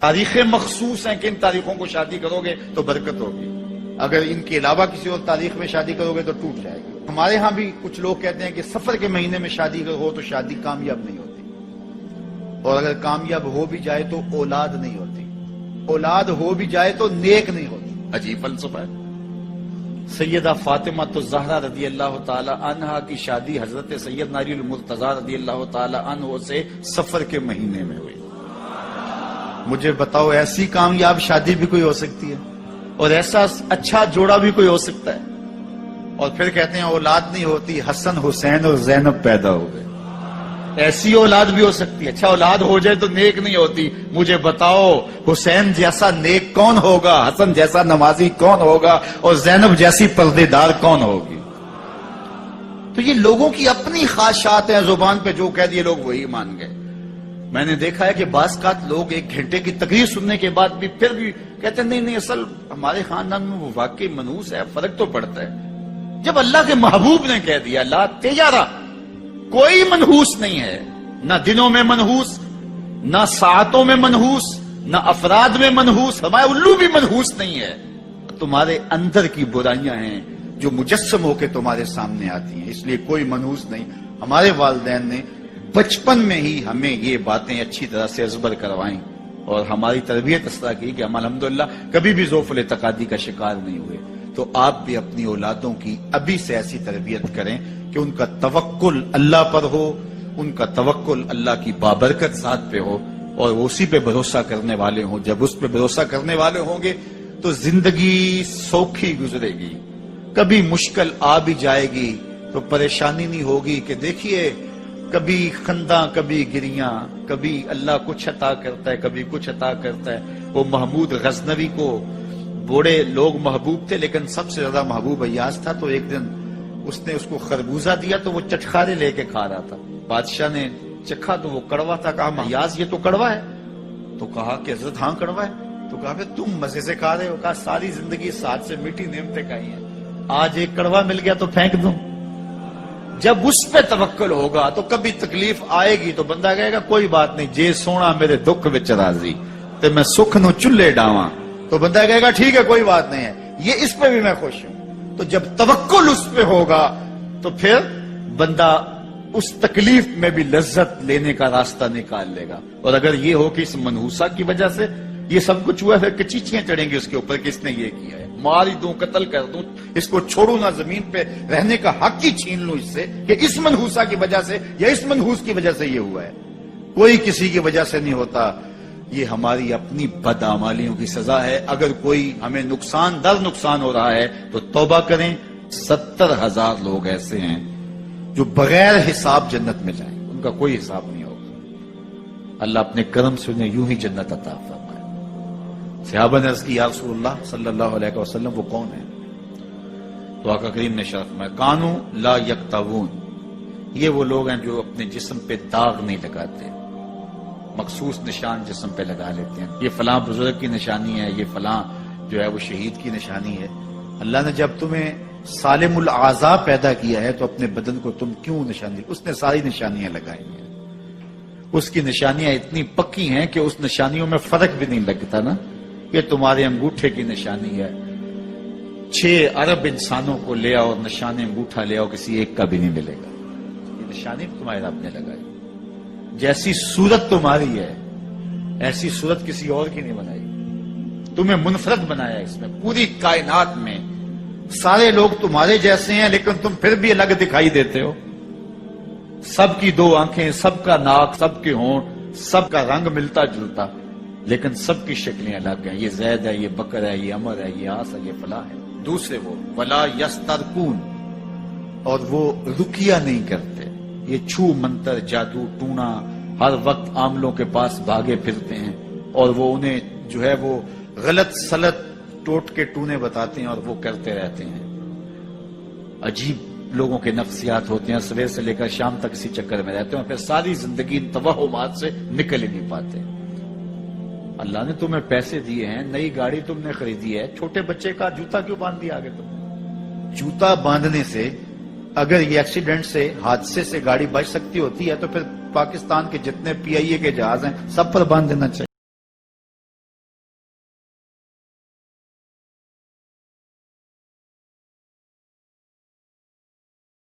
تاریخیں مخصوص ہیں کہ ان تاریخوں کو شادی کرو گے تو برکت ہوگی، اگر ان کے علاوہ کسی اور تاریخ میں شادی کرو گے تو ٹوٹ جائے گی۔ ہمارے ہاں بھی کچھ لوگ کہتے ہیں کہ سفر کے مہینے میں شادی ہو تو شادی کامیاب نہیں ہوتی، اور اگر کامیاب ہو بھی جائے تو اولاد نہیں ہوتی، اولاد ہو بھی جائے تو نیک نہیں ہوتی۔ عجیب فلسفہ ہے۔ سیدہ فاطمہ الزہرا رضی اللہ تعالی عنہا کی شادی حضرت سیدنا علی المرتضی رضی اللہ تعالی عنہ سے سفر کے مہینے میں ہوئی۔ مجھے بتاؤ ایسی کامیاب شادی بھی کوئی ہو سکتی ہے، اور ایسا اچھا جوڑا بھی کوئی ہو سکتا ہے، اور پھر کہتے ہیں اولاد نہیں ہوتی، حسن حسین اور زینب پیدا ہو گئے۔ ایسی اولاد بھی ہو سکتی ہے، اچھا اولاد ہو جائے تو نیک نہیں ہوتی۔ مجھے بتاؤ حسین جیسا نیک کون ہوگا، حسن جیسا نمازی کون ہوگا، اور زینب جیسی پردے دار کون ہوگی؟ تو یہ لوگوں کی اپنی خواہشات ہیں، زبان پہ جو کہہ دیے لوگ وہی مان گئے۔ میں نے دیکھا ہے کہ بعض کا لوگ 1 گھنٹے کی تقریر سننے کے بعد بھی پھر بھی کہتے ہیں نہیں اصل ہمارے خاندان میں وہ واقعی منحوس ہے، فرق تو پڑتا ہے۔ جب اللہ کے محبوب نے کہہ دیا لا تیارہ، کوئی منحوس نہیں ہے، نہ دنوں میں منحوس، نہ ساعتوں میں منحوس، نہ افراد میں منحوس، ہمارے الو بھی منحوس نہیں ہے۔ تمہارے اندر کی برائیاں ہیں جو مجسم ہو کے تمہارے سامنے آتی ہیں، اس لیے کوئی منحوس نہیں۔ ہمارے والدین نے بچپن میں ہی ہمیں یہ باتیں اچھی طرح سے ازبر کروائیں، اور ہماری تربیت اس طرح کی کہ ہم الحمدللہ کبھی بھی ذوف الاعتقادی کا شکار نہیں ہوئے۔ تو آپ بھی اپنی اولادوں کی ابھی سے ایسی تربیت کریں کہ ان کا توکل اللہ پر ہو، ان کا توکل اللہ کی بابرکت ذات پہ ہو، اور وہ اسی پہ بھروسہ کرنے والے ہوں۔ جب اس پہ بھروسہ کرنے والے ہوں گے تو زندگی سوکھی گزرے گی۔ کبھی مشکل آ بھی جائے گی تو پریشانی نہیں ہوگی کہ دیکھیے کبھی خنداں کبھی گریاں، کبھی اللہ کچھ عطا کرتا ہے کبھی کچھ عطا کرتا ہے۔ وہ محمود غزنوی کو بوڑھے لوگ محبوب تھے، لیکن سب سے زیادہ محبوب ایاز تھا۔ تو ایک دن اس نے اس کو خربوزہ دیا تو وہ چٹخارے لے کے کھا رہا تھا۔ بادشاہ نے چکھا تو وہ کڑوا تھا، کہا ایاز یہ تو کڑوا ہے؟ تو کہا کہ حضرت ہاں کڑوا ہے۔ تو کہا کہ تم مزے سے کھا رہے ہو؟ کہا ساری زندگی ساتھ سے میٹھی نعمتیں کھائی ہیں، آج ایک کڑوا مل گیا تو پھینک دوں؟ جب اس پہ توکل ہوگا تو کبھی تکلیف آئے گی تو بندہ کہے گا کوئی بات نہیں، جے سونا میرے دکھ وچ راضی تے میں سکھ نو چلے ڈاواں، تو بندہ کہے گا ٹھیک ہے کوئی بات نہیں ہے، یہ اس پہ بھی میں خوش ہوں۔ تو جب توکل اس پہ ہوگا تو پھر بندہ اس تکلیف میں بھی لذت لینے کا راستہ نکال لے گا۔ اور اگر یہ ہو کہ اس منحوسہ کی وجہ سے یہ سب کچھ ہوا، پھر کچیچیاں چڑھیں گی اس کے اوپر کہ اس نے یہ کیا ہے، مار ہی دوں قتل کر دوں، اس کو چھوڑوں نہ، زمین پہ رہنے کا حق ہی چھین لوں اس سے کہ اس منحوسہ کی وجہ سے یا اس منحوس کی وجہ سے یہ ہوا ہے۔ کوئی کسی کی وجہ سے نہیں ہوتا، یہ ہماری اپنی بدعمالیوں کی سزا ہے۔ اگر کوئی ہمیں نقصان در نقصان ہو رہا ہے تو توبہ کریں۔ 70,000 لوگ ایسے ہیں جو بغیر حساب جنت میں جائیں، ان کا کوئی حساب نہیں ہوگا۔ اللہ اپنے کرم سے انہیں یوں ہی جنت عطا فرمائے۔ صحابہ نے عرض کی یا رسول اللہ صلی اللہ علیہ وسلم وہ کون ہے؟ تو آقا کریم نے شرف میں کانو لا یکتوون، یہ وہ لوگ ہیں جو اپنے جسم پہ داغ نہیں لگاتے، مخصوص نشان جسم پہ لگا لیتے ہیں، یہ فلاں بزرگ کی نشانی ہے، یہ فلاں جو ہے وہ شہید کی نشانی ہے۔ اللہ نے جب تمہیں سالم الاعضاء پیدا کیا ہے تو اپنے بدن کو تم کیوں نشانی؟ اس نے ساری نشانیاں لگائی ہیں، اس کی نشانیاں اتنی پکی ہیں کہ اس نشانیوں میں فرق بھی نہیں لگتا نا۔ یہ تمہارے انگوٹھے کی نشانی ہے، 6 ارب انسانوں کو لے آؤ اور نشان انگوٹھا لے آؤ، کسی ایک کا بھی نہیں ملے گا۔ یہ نشانی تمہارے رب نے لگائی۔ جیسی صورت تمہاری ہے ایسی صورت کسی اور کی نہیں بنائی، تمہیں منفرد بنایا اس میں۔ پوری کائنات میں سارے لوگ تمہارے جیسے ہیں لیکن تم پھر بھی الگ دکھائی دیتے ہو۔ سب کی 2 آنکھیں، سب کا ناک، سب کے ہونٹ، سب کا رنگ ملتا جلتا، لیکن سب کی شکلیں الگ ہیں۔ یہ زید ہے، یہ بکر ہے، یہ عمر ہے، یہ آس ہے، یہ فلاں ہے۔ دوسرے وہ ولا یسترقون، اور وہ رکیہ نہیں کرتے، یہ چھو منتر جادو ٹونا ہر وقت عاملوں کے پاس بھاگے پھرتے ہیں، اور وہ انہیں جو ہے وہ غلط سلط ٹوٹ کے ٹونے بتاتے ہیں اور وہ کرتے رہتے ہیں۔ عجیب لوگوں کے نفسیات ہوتے ہیں، صبح سے لے کر شام تک اسی چکر میں رہتے ہیں، اور پھر ساری زندگی ان توہمات سے نکل ہی نہیں پاتے۔ اللہ نے تمہیں پیسے دیے ہیں، نئی گاڑی تم نے خریدی ہے، چھوٹے بچے کا جوتا کیوں باندھ دیا آگے تم؟ جوتا باندھنے سے اگر یہ ایکسیڈنٹ سے، حادثے سے گاڑی بچ سکتی ہوتی ہے تو پھر پاکستان کے جتنے PIA کے جہاز ہیں سب پر باندھ دینا چاہیے۔